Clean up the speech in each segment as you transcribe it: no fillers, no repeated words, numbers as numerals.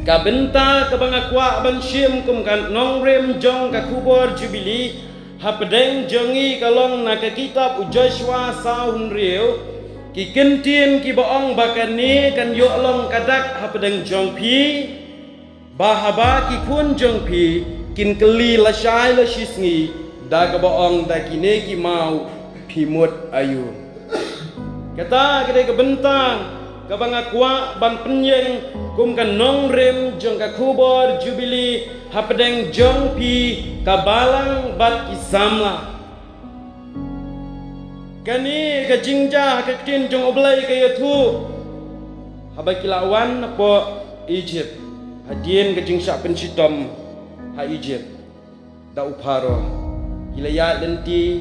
Kabenta kabangakwa ban shim kum kan nong rem jong ka kubor jubili hapdeng jongi kalong na ka kitab u Joshua saun riu ki kentien ki baong bakani kan yo long kadak hapdeng jong pi bahaba ki kun jong pi kin keli la shai la shisngi da ka baong da kine ki mau pimut ayu kata kede kabentang kabangakwa ban penyeng kum kan nong rem jong ka kubor jubili hapdeng jong pi kabalang bat kisamla kani ka jingja ka kin jong oblai ka yatu habakilawan po Egypt hadien ka jingsha pensitom ha Egypt da uparo kilaya lenti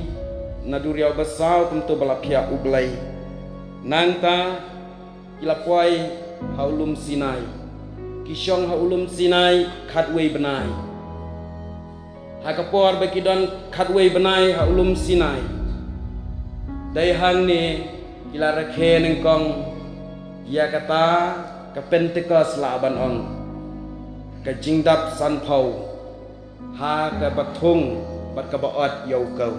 naduriau basau kum to balapia ublai nangta kilapwai haulum Sinai kisyong haulum Sinai khatwei benai hakapor bakidon khatwei benai haulum Sinai dai hang ni kila rakhe nengkong ya kata ka Pentecost la ban on ka jingdap san phau ha ka bathung bat ka baot yau kau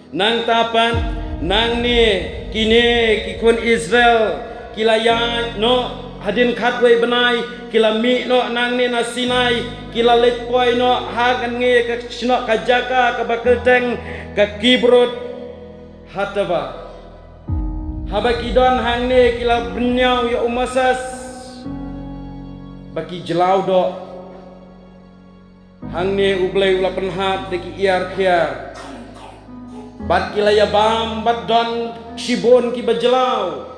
nang tapan nang ni kine kikun Israel kilaya no hadin khatwei benai kila mi no nang ni na Sinai kila lekpoi no hagan nge ka sino ka jaka ka bakelteng ka kibrot hataba habakidon hang ni kila bernyau ya umasas baki jelau do hang ni ublai ula penhat deki iar khiar bat kila ya bam bat don shibon ki bajelau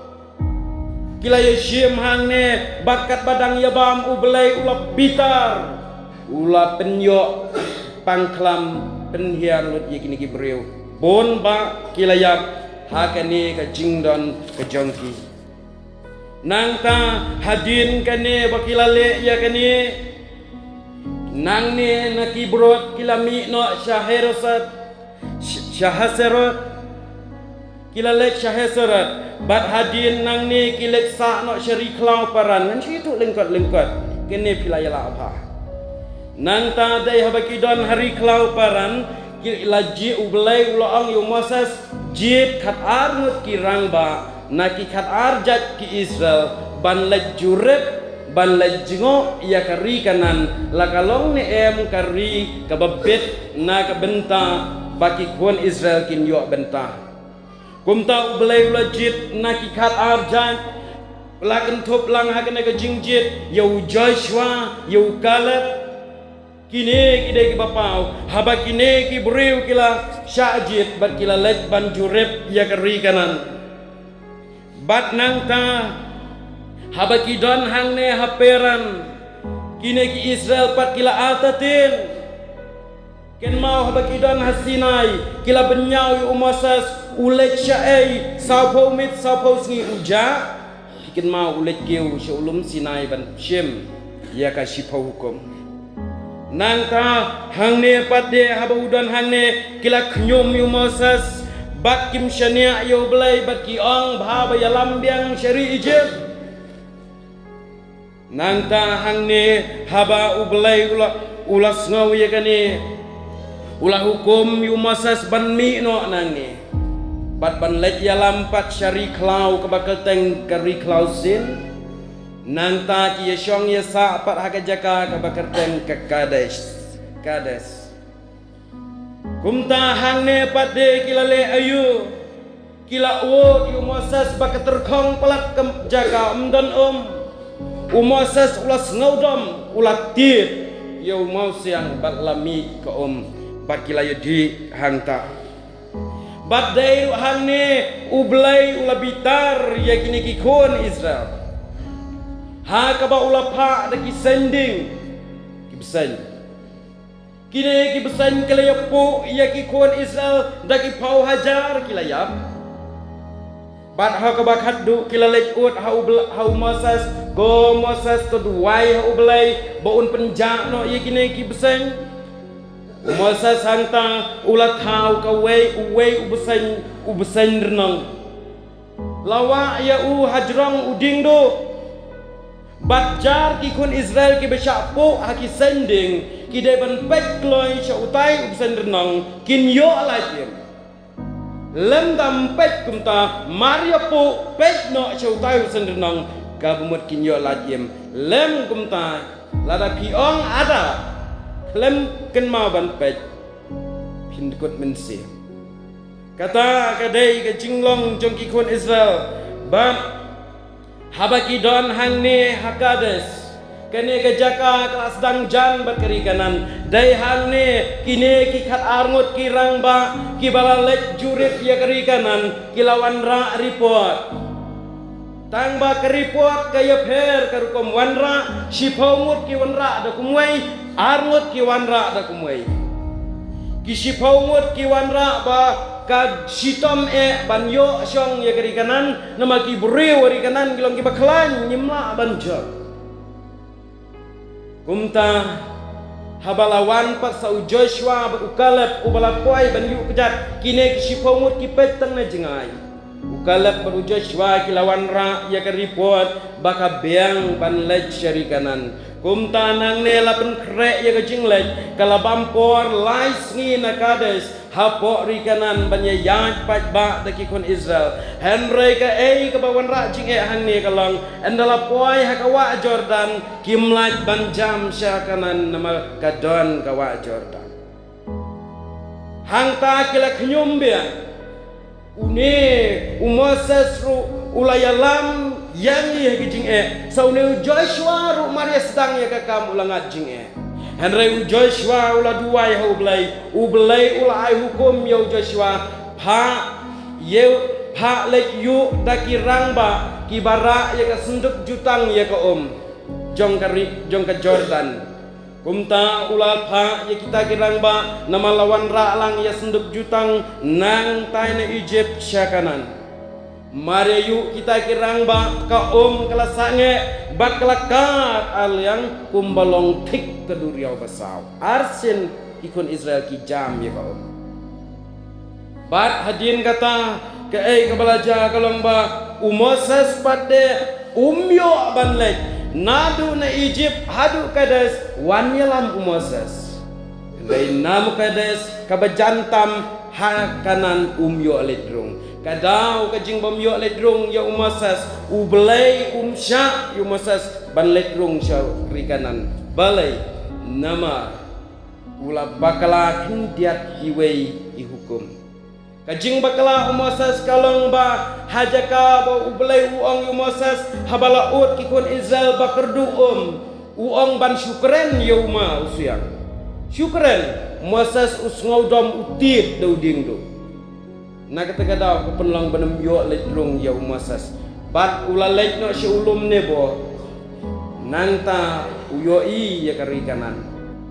kila ya shim hang ne bakat badang ya bam ublai ula bitar ula penyo pangklam penhiar lut ye kini ki breu bon ba kila ya hakani ka jingdon ka jongki nangta hadin kane bakila le ya kani nang ne nakibrot kila mi no shaherosat shahaserot kilalek shahesarat bat hadin nang ni kilek sa no syari klau paran ngan situ lengkot kene pilayala apa nang ta dai habakidon hari klau paran kilaji ublai ulang yu Moses jit khat arnut kirang ba naki khat arjat ki Israel ban lajurep ban lajingo ya kari kanan lakalong ni em kari kababet na kabenta baki kuan Israel kin yo benta kumta ublai lajit naki khat arjan lakan thop lang hakane ka jingjit yau Joshua yau Caleb kini kidai ki bapau haba kini ki beriu kila syajit bat kila lej ban jurep ya kari kanan bat nangta haba kidon hang ne haperan kini ki Israel pat kila atatin ken mau haba kidon hasinai kila benyau yu Moses ulet syai sapo mit sapo sngi uja ken mau ulet kiu syulum Sinai ban shim ya ka shipau hukum nangta hang ne pade haba udon hang ne kila knyum yu Moses bat kim shania yu blai bat ki ong bha ba yalambiang syari Egypt nangta hang ne haba ublai ulas ngau ya kani ulah hukum yu Moses ban mi no nang ni bat ban lej yalam pat syari klau ka bakal teng kari klau sin nangta ki yeshong yesa pat hakajaka ka bakal teng ka Kades kumta hang ne pat de kilale ayu kila wo yu Moses bakal terkong pelat ke jaga umdan Moses ulas ngaudom ulat tit yo mau siang bat lami ka bat kila di hangta bat dai hang ne ublai ula bitar ya kini ki kon Israel ha ka ba ula pha da ki sending ki besen kini ki besen kala ya pu ya ki kon Israel da ki pau hajar kila ya bat ha ka ba khaddu kila lej ut ha Moses go Moses to duai ha ublai baun penjak no ya kini ki besen Moses hangta ulat hau ka wei ubesen renang lawa ya hajrong uding do Bat jar ki kun Israel ki besyak po haki sending ki de ban pek kloi cha utai ubsendernong kin yo alajim. Lem dam pek kumta Maria po pek no cha utai ubsendernong kabumut kin yo alajim. Lem kumta lada piong ada lem ken ma ban pek pindkut mensi. Kata kadai ke jinglong jong ki kun Israel ban habaki don hang ni hakades kene ke jaka kelas dang jan berkeri kanan dai hang ni kini ki khat arngut ki rangba ki balalek jurit ya keri kanan ki lawan ra report tang ba ke report kaya pher karukom wanra sipaumut ki wanra da kumwai arngut ki wanra da kumwai ki sipaumut ki wanra ba kad sitom banyo syong ya kiri kanan nama ki buri wari kanan kilong ki baklan nyimla banjak kumta habalawan pat sau Joshua berukalep ubala poi banyu kejat kine ki sipomut ki petang na jengai ukalep baru Joshua ki lawan ra ya kiri pot baka beang ban lej syari kanan kumta nang ne lapen krek ya kejing lej kalabampor lais ngi nakades hapok ri kanan banya yaj pat ba daki kon Israel henry ka ke bawan ra jing hang ni kalong endala poi hakawa Jordan kimlaj banjam sya kanan nama kadon kawa Jordan hang ta kila knyum bian une umoses ru ulayalam yang ni jing saune Joshua ru Maria sedang ya kakam ulangat jing Henry Joshua ula duai ublai ula ai hukum yo Joshua pa lek yu daki rangba kibara ya ka senduk jutang ya ka jong ka Jordan kumta ula pa ya kita kirangba nama lawan ra lang ya senduk jutang nang taina Egypt syakanan Maria yu kita kirangba ka kelasange baklakat aliang kumbalong tik keduriau basau arsin ikon Israel ki jam ya kaum bat hadin kata ke kebalaja kalong ba Moses pade umyo banlek nadu na Egypt hadu kades wanyalam Moses lain nam kades kabajantam hakanan umyo ledrung kadau kajing bomyo ledrung ya Moses ublai sya ya Moses ban ledrung sya krikanan balai nama ula bakala kindiat hiwei ihukum kajing bakala Moses kalong ba hajaka ba ublai uong ya Moses habala ut kikun Israel bakerdu uong ban syukren ya uma usiang syukren Moses usngaudom utit dauding do na kata daw ko penlang benem yo ledrung ya Moses bat ula lek no si ulum nebo nang ta uyo ya kari kanan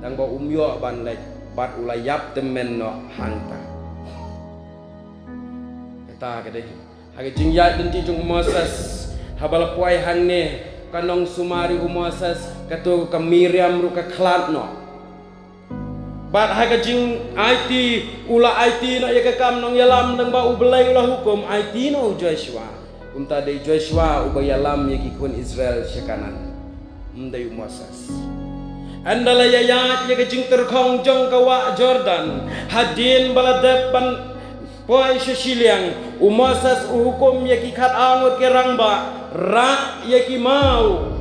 tang ba umyo ban lek bat ula yap temen no hangta kata kade hage jingyat denti jung Moses habala puai hang ne kanong sumari Moses kato ka Miriam ru ka klat no bat haga jing IT ula IT na ya kakam nong yalam nang ba ublay ula hukum IT no Joshua unta de Joshua ubayalam ya kikun Israel syakanan mday Moses andala yayat ya jing terkhong jong kawa Jordan hadin baladep ban poi syiliang Moses uhukum ya kikat angut kerang ba ra ya ki mau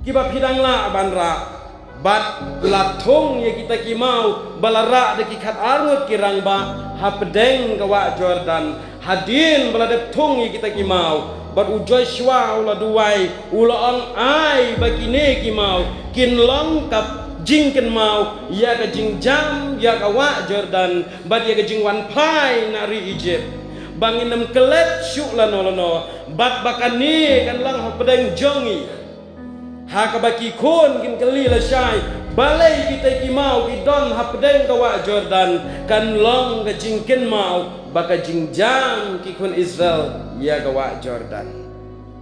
kiba pidang la ban ra bat latung ya kita kimau balara de kikat arngut kirang ba hapdeng kawa Jordan hadin baladep tung ya kita kimau bat Joshua ula duai ula ong ai bakine kimau kin longkap jingken mau ya ka jing jam ya kawa Jordan bat ya ka jing wan pai nari Egypt bangin nem kelet syuk lano bat bakani kan lang hapdeng jongi hakabaki kun kin keli la syai balai kita kimau kidon hapdeng kawa Jordan kan long ka jingken mau baka jingjang kikun Israel ya kawa Jordan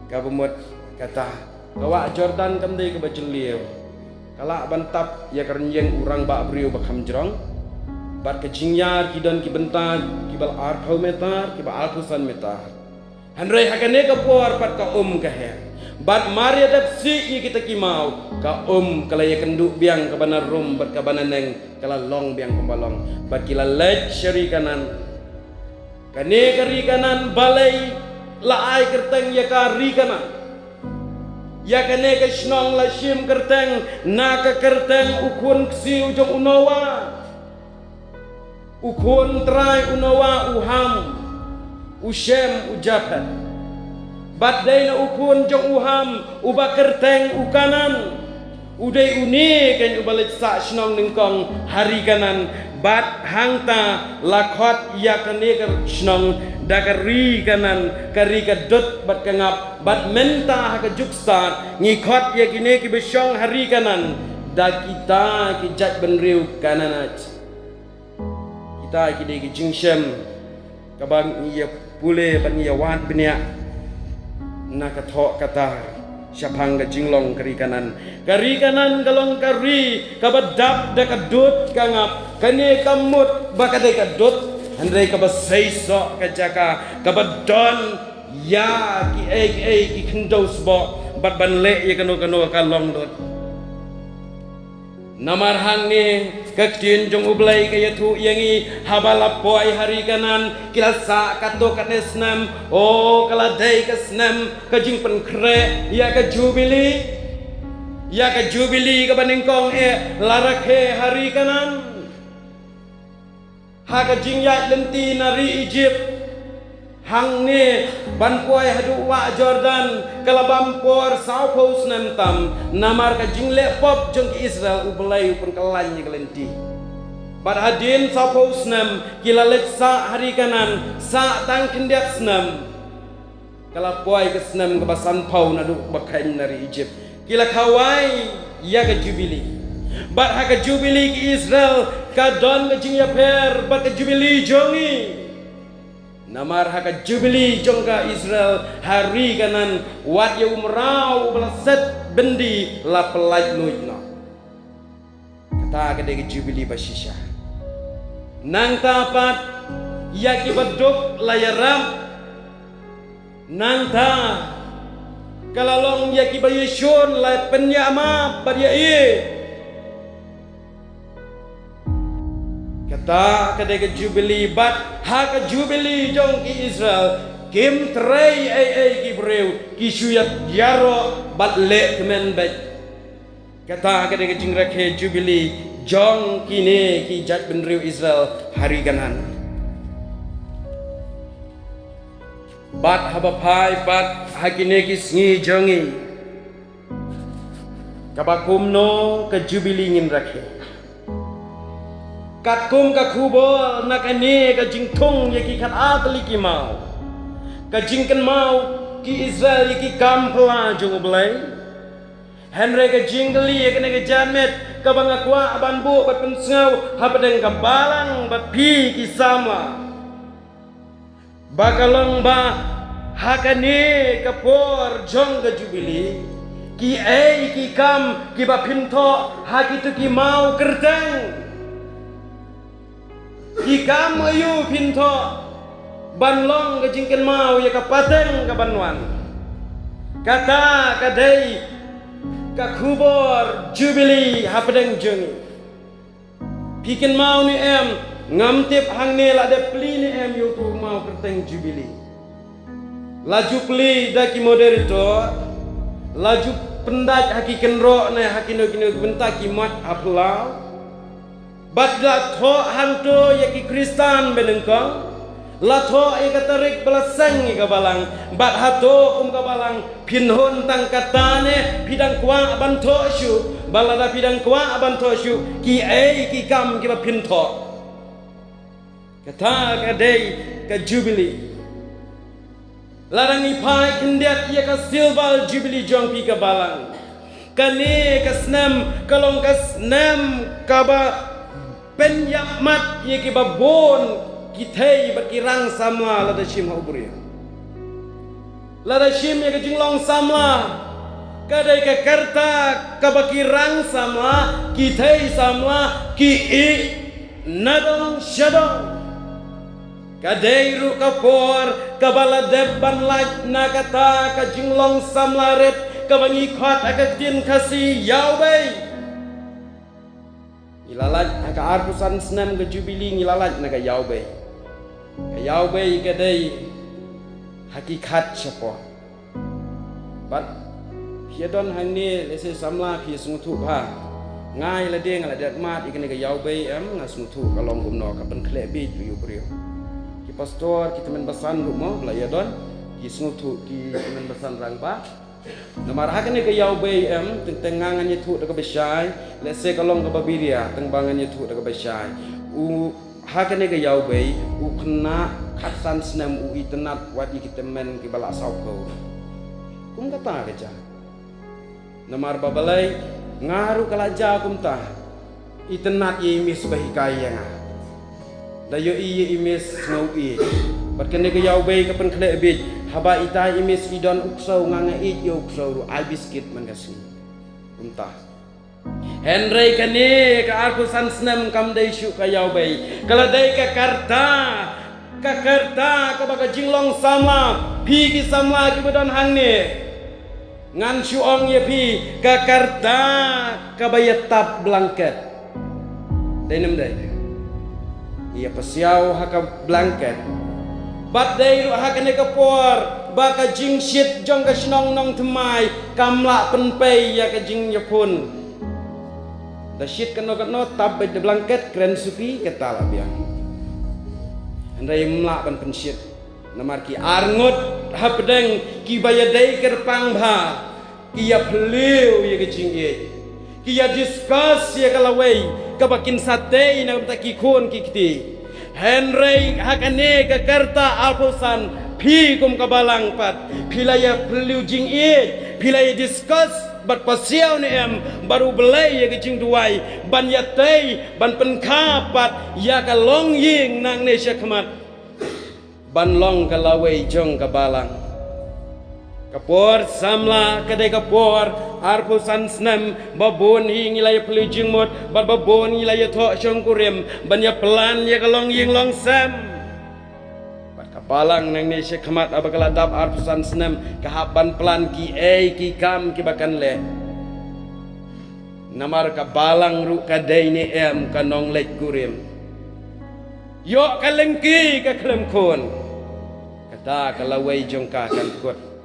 kabumut kata kawa Jordan kamdai ka bajeliu kala bantap ya karnyeng urang ba brio bakam jrong bat ka jingyar kidon ki bentag kibal arthau metar kibal alpusan metar handrai hakane ka por pat ka ka he Bat mari adap si kita kimau ka kalaya kenduk biang ka bana rum bat ka bana neng kala long biang pembalong bat kila lej syari kanan kane kari kanan balai laai kerteng ya kari kanan ya kane ka shnong la shim kerteng na ka kerteng ukun ksi ujong unawa ukun trai unawa uham ushem ujapat bat day na ukun jong uham uba kerteng ukanan uday uni kan ubalit sa shnong ningkong hari kanan bat hangta lakot ya kane shnong dakari kanan kari kadut bat kangap bat menta haka juksta ngikot ya kine ki besyong hari kanan da kita ki jat benriu kananat kita ki de ki jingshem kabang iya pule ban iya wat benya nak kathok kata syapang ka jinglong kari kanan galong kari kabadap da kadut kangap kane kamut bakade kadut handai kabasaiso ka jaka kabadon ya ki ki kendos bo bat banle ye kano kalong dot namar hang ni kaktin jong ublai kaya tu yangi habala poi hari kanan kilasa kato kanesnam kaladai kasnam kajing penkre ya ka jubili ka baningkong larakhe hari kanan ha kajing ya lenti nari Egypt hang ni banpoi hadu wa Jordan kalabampor saupos nam namar ka jingle pop jong Israel ublai pun kalanya kelenti bar hadin saupos nam kilalet sa hari kanan sa tang kendiak snam kalapoi ke snam ke basan pau nadu bakain dari Egypt kila kawai ya ka jubili bar ha ka jubili ki Israel ka don ka jing ya per bar ka jubili jongi namar haka jubili jongka Israel hari kanan wat ya umrau belaset bendi la pelaj nuitno kata kade jubili basisha nang tapat ya kibaduk layaram nang ta kalalong ya kibayushon la penyama badia kata kade jubili bat hak jubili jong ki Israel kim trei ki breu ki shuyat yaro bat le kemen bet kata kade jingrakhe jubili jong kine ki jat benriu Israel hari kanan bat habapai bat hakine ki sngi jongi kabakumno ke jubili ngin rakhe katkum ka kubol nakane ka jingthong ye ki khat atli ki mau ka jingken mau ki Israel ki kampla jung blai henre ka jingli ye kene ka jamet ka bangakwa banbu bat pensau habadeng ka balang bat pi ki sama bakalong ba hakane ka por jong ka jubili ki ki kam ki ba pintho hakitu ki mau kerteng ikam ayu pinto banlong ke jingken mau ya kapateng ke banwan kata kadai ka kubor jubili hapadeng jungi pikin mau ni ngamtip hang ne la de pli ni yu tu mau kerteng jubili laju pli da ki moderator laju pendaj hakiken ro ne hakino kino bentak ki mat aplau bat la tho hanto ya ki Kristan benengkong la tho e katarik belasang ka balang bat hato ka balang pinhon tang katane pidang kwa banto syu balada pidang kwa banto syu ki ki kam ki ba pintho kata kadai ka jubili larang ipai kendiat ya ka silval jubili jong pi ka balang kane ka snam kalong ka snam ka ba penyamat ye ki babon kitei bakirang sama lada shim hauburia lada shim ye jinglong sama kadai ka karta ka bakirang sama kitei sama ki nadong shadong kadai ru kapor kabala debban laj nakata ka jinglong samlaret kabangi khat agak din kasi Yahweh ilalat aga arpusan senam ke jubili ilalat naga Yahweh ke Yahweh ke dai hakikat siapa bat hiadon hangni lese samla phi sungtu pha ngai la deng la dat mat ikene ke Yahweh ngasungtu kalong gumno ka pen klebi yu brio ki pastor ki temen basan rumo la yadon ki sungtu ki temen basan rangpa namar hakane ke Yahweh tengangan itu daga besai lese kalong ka babiria tengbangan itu daga besai u hakane ke Yahweh u kena khatsan senam u itenat wadi ki temen ki balak sauko kum kata keja namar babalai ngaru kalaja kum ta itenat ye mis bahikaya dayo iye imis ngau i berkene ke Yahweh kapan kle bit haba ita imis idon uksau nganga it yo uksau albiskit mangasi umta Henry kane ka aku san senam kam dai syu ka Yahweh kala dai ka karta ka baga jinglong sama pi ki sama ki badan hangni ngan syuong ye pi ka karta ka bayatap blanket dai nem dai ia pasiau haka blanket bat dai ru hakane ka por ba ka jing shit jong ka snong nong thmai kamla penpei ya ka jing yapun da shit kano tab de blanket kren supi ketala biang andai mla pen shit namar ki arngut hapdeng ki bayadai kerpang bha ki ya phliu ya ka jing ye ki ya discuss ya kalawai kabakin sate na taki khon kikti Henry hakane ka karta alpusan phi kum kabalang pat philaya phliu jing e philaya discuss bat pasiau ni baru belai ya kicing duai ban ya tei ban penkha pat ya ka long ying nang ne syakmat ban long kalawai jong kabalang kapor samla kadai kapor arpusan senam babon hing ilaya pelujing mot babon ilaya thok syong kurem ban ya pelan ya kalong ying long sam bat kapalang nang ne syakmat abakala dap arpusan senam kahaban pelan ki ki kam ki bakan le namar kabalang ru kadai ni kanong lek kurem yo kalengki ka klem kon kata kalawai jong ka kan kot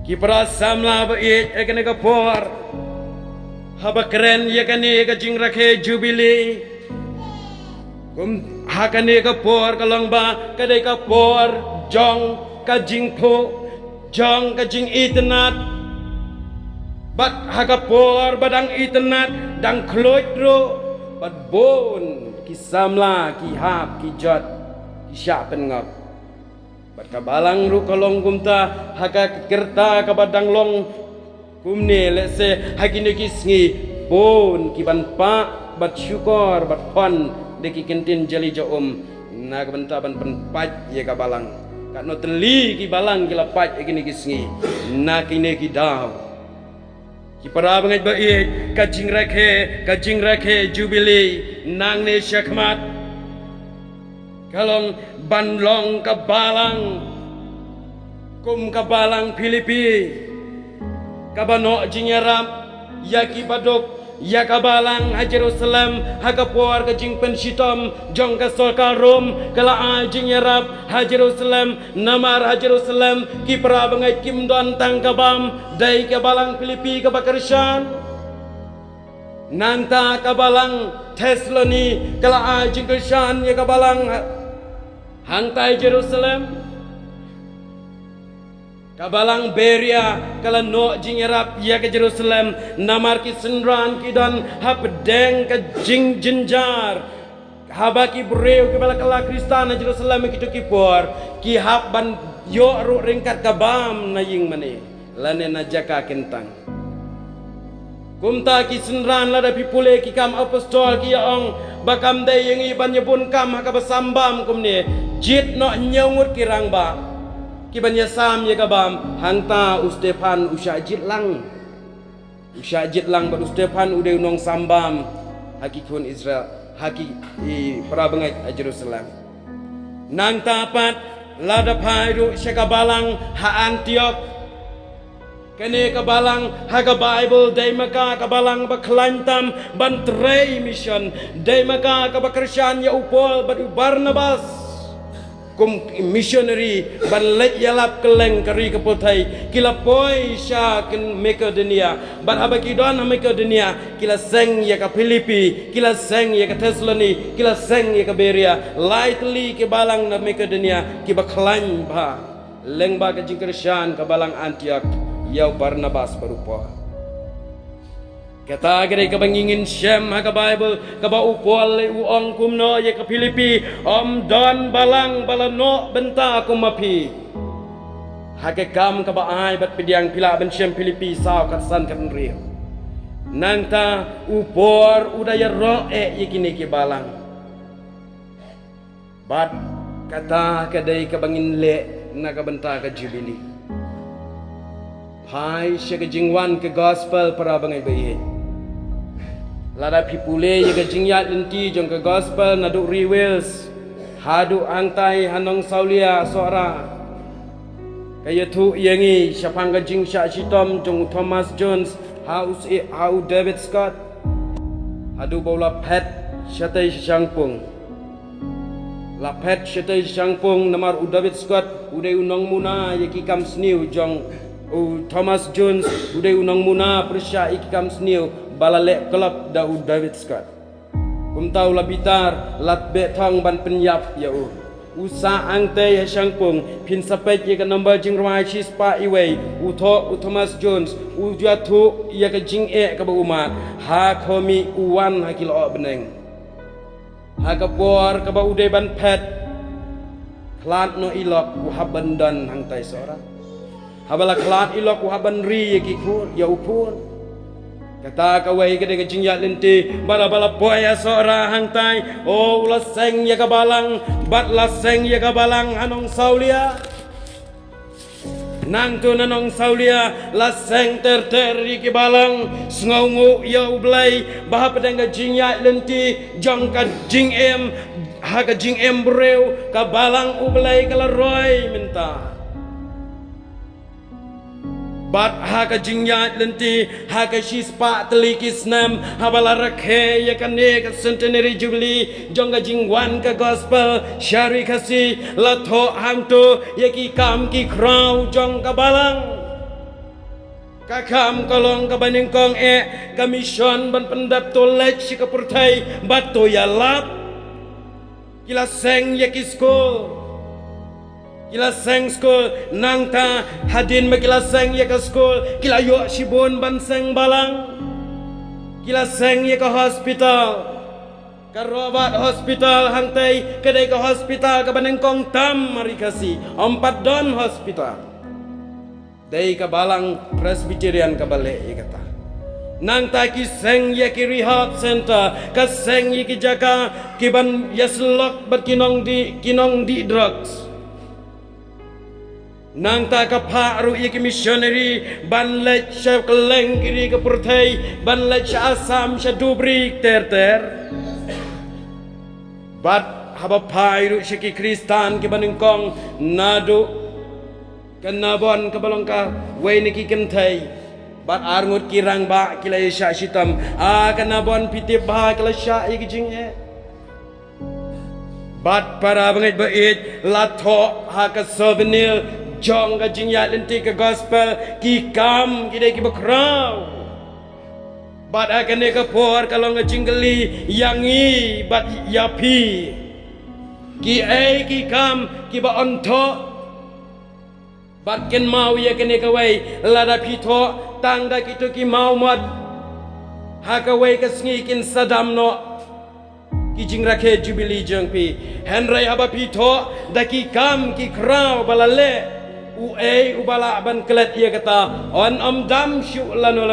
ki prasamla ba ekane ka por haba keren yakane ka jing rakhe jubili kum hakane ka por kalong ba kadai ka por jong ka jing pho jong ka jing itnat bat haka por badang itnat dang kloit ro bat bon ki samla ki hap ki jot ki sya pengap bat kabalang ru kolong kumta haka kerta kabadang long kumne lese hakine kisngi bon ki ban pa bat syukur bat pon deki kentin jali jaum na kabenta ban penpat ye kabalang kat no teli ki balang ki lapat ekine kisngi na kine ki daw ki para bangai ba kajing rakhe jubili nang ne syakmat kalong banlong kabalang kum kabalang Filipi kabano jingarap yaki badok ya kabalang ha Jerusalem ha kapor ka jing pensitom jong ka solka rom kala jingarap ha Jerusalem namar ha Jerusalem ki pra bangai kim don tang kabam dai kabalang Filipi ka bakarshan nanta kabalang Tesloni kala jing kershan ya kabalang hantai Jerusalem kabalang Beria kala no jingerap ya ke Jerusalem namar ki senran ki dan hapdeng ke jing jinjar habaki breu ke bala kala Kristan Jerusalem ki to ki por ki hap ban yo ru ringkat kabam na ying mane lane na jaka kentang kumta ki senran la da pipule ki kam apostol ki ong bakam dai yang iban nyebun kam ka basambam kumne jit no nyaungut kirang ba ki banya sam ye kabam hangta Ustefan usha jit lang ba Ustefan ude nong sambam haki kun Israel haki para bangai Jerusalem nang tapat lada pairu syakabalang ha Antiok Kene kabalang haga Bible day maka kabalang baklantam bantrei mission day maka kabakristyan ya upol badu Barnabas kum missionary banlet yalap keleng kari kepotai kila poi sya ken meka dunia ban abaki don meka dunia kila seng ya ka Filipi kila seng ya ka Thessaloniki kila seng ya ka Berea lightly ke balang na meka dunia ki baklan ba leng ba ka jingkristyan kabalang Antioch yau Barnabas berupa kata gede kebangingin Shem ha Bible kaba upol le uong kumno ye ka Filipi om don balang balano benta kumapi ha ke kam kaba ai bat pidiang pila ben Shem Filipi saw katsan kan rio nang ta upor udaya ro ye kini ke balang bat kata kedai kebangin le na ka benta ka Jubilee hai siya kejingwan ke gospel para bangai bayi lada pipule ye kejingyat lenti jong ke gospel naduk rewels hadu angtai hanong saulia sora kaya tu yangi syapang kejing syak shitom jong Thomas Jones hau David Scott hadu bola pet syatai syangpung la pet syatai syangpung namar David Scott udai unong muna ye kikam sniu jong Thomas Jones udai unang muna persya ikam sniu balalek kelab da David Scott kum tau labitar lat be thong ban penyap ya usa angte ya syangpung pin sapet ye ka number jing rwai chi spa iwei Thomas Jones jatu ya ka jing ka ba umat ha khomi uwan ha kilo beneng ha ka por ka ba udai ban pet klat no ilok haban dan hangtai sora habala klat ilok haban ri kikur ya upun kata kawai kede kejing ya lenti bala poya sora hangtai la seng ya kabalang bat la seng ya kabalang anong saulia nang tu nanong saulia la seng ter ki balang sngongu ya ublai bah pedang kejing ya lenti jong ka jing em ha ka jing em breu kabalang ublai kala roy minta bat ha ka jingya lenti ha ka shispa telikis nam habala rakhe ya kane ka centenary jubilee jong ka jingwan ka gospel syari khasi la tho hang to ya ki kam ki crow jong ka balang ka kam kolong ka baning kong ka mission ban pendap to lech ka purthai bat to ya lap kila seng ya ki school kila seng school nang ta hadin ma kila seng ya ka school kila yo shibon ban seng balang kila seng ya ka hospital ka robat hospital hangtai kedai ka hospital ka banengkong tam mari kasi ompat don hospital dai ka balang Presbyterian ka bale ya kata nang ta ki seng ya ki rehab center ka seng ya ki jaga ki ban yaslok bat kinong di drugs nang ta ka pharu ye ki missionary ban lech sha keleng kiri ke purthai ban lech asam sha dubri ter bat haba phairu sha ki kristan ki banengkong nadu kanabon ka balongka wei ni ki kenthai bat arngut kirang ba kila sha shitam kanabon pitip ba kila sha ye ki jing bat para bangit bait latho ha ka souvenir jong ka jingya lenti ka gospel ki kam ki dai ki bakrau bat akane ka por kalong ka jingli yangi bat yapi ki ki kam ki ba onto bat ken mau ya kene ka wei lada pitho tangga kitu ki mau mod ha ka wei ka sngi kin sadam no ki jing rakhe jubilee jong pi henry haba pitho da ki kam ki krau balale ubala ban klet ia kata on dam syu lano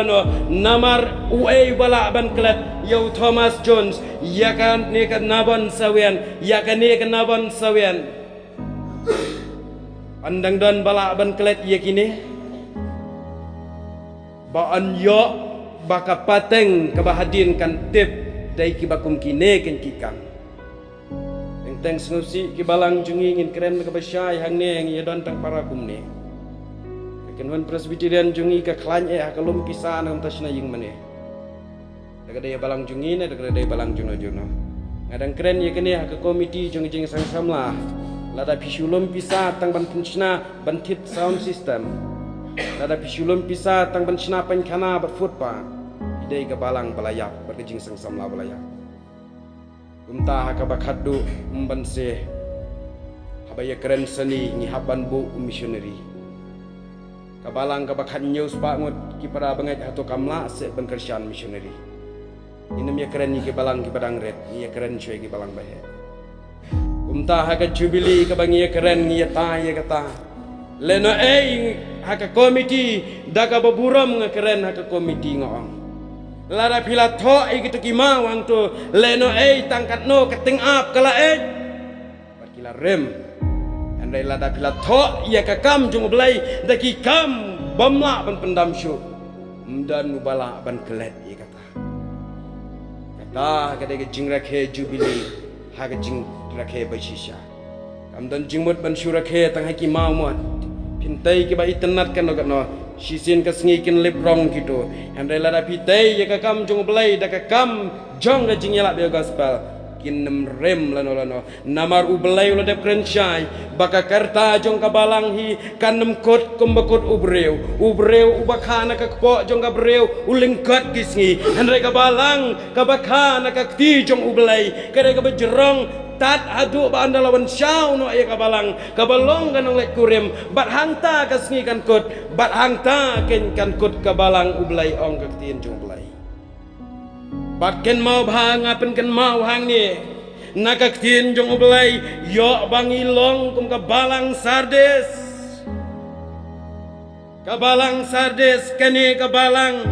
namar ubala ban klet yo Thomas Jones ya kan ne kan nabon sawian ya kan ne kan nabon sawian andang don bala ban klet ia kini ba an yo baka pateng kabahadin kan tip dai kibakum kine kan kikang teng sengusi ki balang jungi ngin krem ka basyai hang ne ngi don tang para kum ne Kenwan Presbyterian jungi ka klan hakalum pisah nam tasna ying mane. Daga daya balang jungi na daga daya balang juno. Ngadang keren ya kene ka komiti jing sang samla. Lada pisulum pisah tang ban punchna bantit sound system. Lada pisulum pisah tang ban chna pan kana bat footpa. Idai ka balang balayak berkejing sang samla balayak. Umta ka bakaddu umbanse. Habaya keren seni ni haban bu missionary. Kabalang kabakan news bangut kipara banget atau kamla se pengkersian missionary. Ini ya keren ni kabalang kibadang red, ni keren cuy kabalang bahe. Umta haka jubilee kabang ya keren ni ta ya kata. Leno haka komiti daga baburam keren haka komiti ngong. Lara pila tho gitu kimau ang tu leno tangkat no keting up kala Barkila rem. Andai lada pila tho ia kakam jung belai daki kam bamla ban pendam syuk dan ubala ban kelet ia kata ke jing rakhe jubilee ha ke jing rakhe baisisha kam dan jingmut ban syurakhe tang haki mau mot pintai ke ba internet kan no sisin ka sngi kin liprong gitu andai lada pitai ia kakam jung belai dakakam jong ke jing yala be gospel kinem rem lano namar ubelai ulah dep krensyai baka kerta jong kabalang hi kanem kot kumbakut ubreu ubakana kakpo jong kabreu ulingkat gisngi handai kabalang kabakana kakti jong ubelai kare kabajerong tat adu ba andalawan syau no ya kabalang kabalong kanong lek kurem bat hangta kasngi kan kot bat hangta ken kan kot kabalang ubelai ong kaktiin jong ubelai Bat ken mau bhang apen ken mau hang ni nakak tin jong ubelai yo bangilong kum kabalang sardes kene kabalang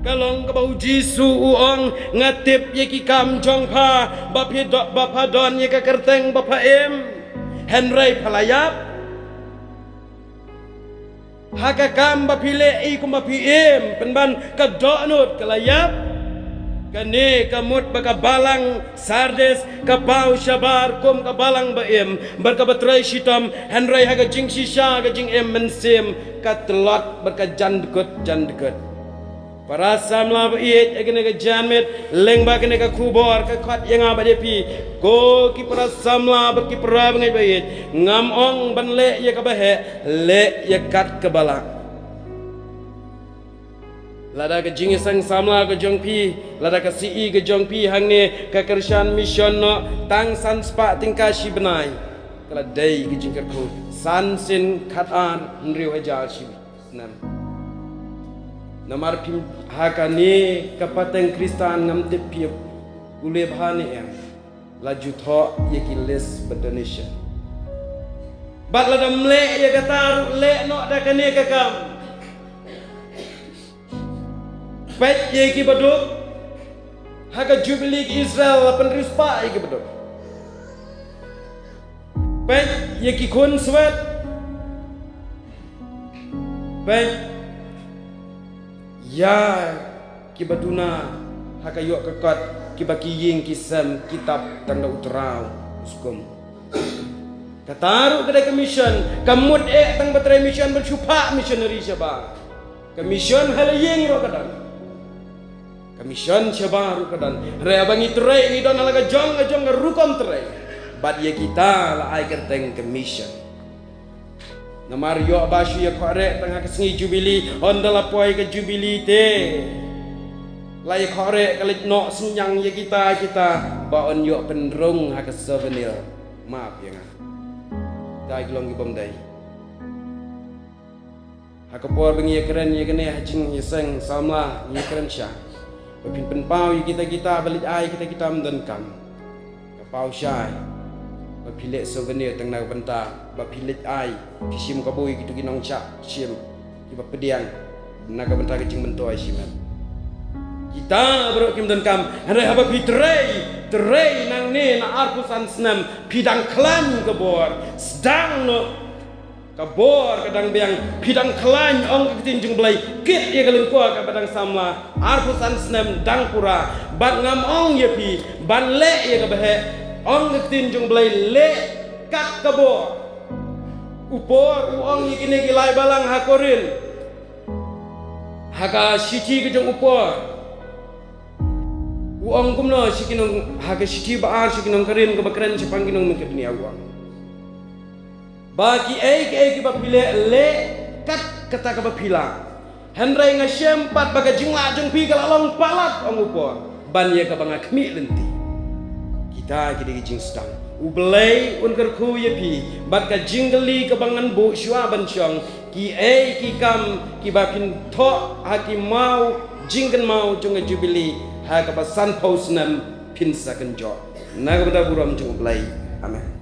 kalong kabau jisu uong ngatip ye ki kam jong pha bapa don ye ka kerteng bapa Henry palayap haka kam bapile kum bapiem penban kadonut kalayap Kane kamut bakabalang sardes kapau syabar kum kabalang baim berkabatrai shitam Henry haga jing shisha ga jing mensim katelot berkajan deket para samla bait agene ga janmet leng ba kene ka kubor ka khat yang abadepi ko ki para samla berki para bangai bait ngam ong ban le ya ka bahe le ya kat kabalang Lada ke jing sang samla ke jong pi lada ke si ke jong pi hang ne ke kersian mission no tang san spa tingka si benai kala dai ke jing ku san sin khatan nriu haja si nam namar pim haka ne kapateng kristan ngam te pi ule bhane em laju tho ye ki les donation bat lada mle ye kata le no da kane kakam Pet ye ki baduk haka jubilee Israel apan rispa ye ki baduk Pet ye ki kun swet Pet ya ki baduna haka yok kekat ki baki ying kisam kitab tanda utrau uskum kataru kedai commission kamut tang batrai mission bersupa missionary syaba commission halaying ro kadang Kamisyon siya baru kadan. Rea bangi terai ni don alaga jong rukom terai. Bat ye kita la ai kerteng kamisyon. Namar yo abasyu ya korek tengah kesengi jubilee ondala poi ke jubilee te. Lai korek kalit no senyang ye kita ba on yo penrung ha ke souvenir. Maaf ya ngah. Dai glong ibom dai. Ha ke por bangi ye keren ye kene hacing ye seng samla ye keren sya. Bapin penpau kita balik ai kita mendenkam kapau syai bapilet souvenir teng nak benta bapilet ai kisim kabui gitu ginong cak sim kiba pedian naga benta kecing bento ai siman kita bro kim denkam hari haba pitrai nang ne na arpusan senam pidang klan kebor sedang no kabor kadang biang pidang klan ong ketinjung belai kit ye kalin ko ka badang samla arpusan snem dang pura bat ngam ong ye pi ban le ye ka bahe ong ketinjung belai le kat kabor upor uang kini kilai balang hakorin haka siti kejong upor uang kumno sikinong haka siti baar sikinong karin kebakaran sepang kinong mengke dunia uang bagi ke bapile le kat kata kabapila Hendrai ngasyempat baga jingla jeng pi kalalong palat ang upor banya ka banga kemi lenti kita kidi jing stang ublay unker ku yepi baga jingli ka bangan bu shwa banchong ki kam ki bapin tho haki mau jingkan mau jong jubili ha ka pasan pausnam pin sakan jo naga buram jong ublay amen.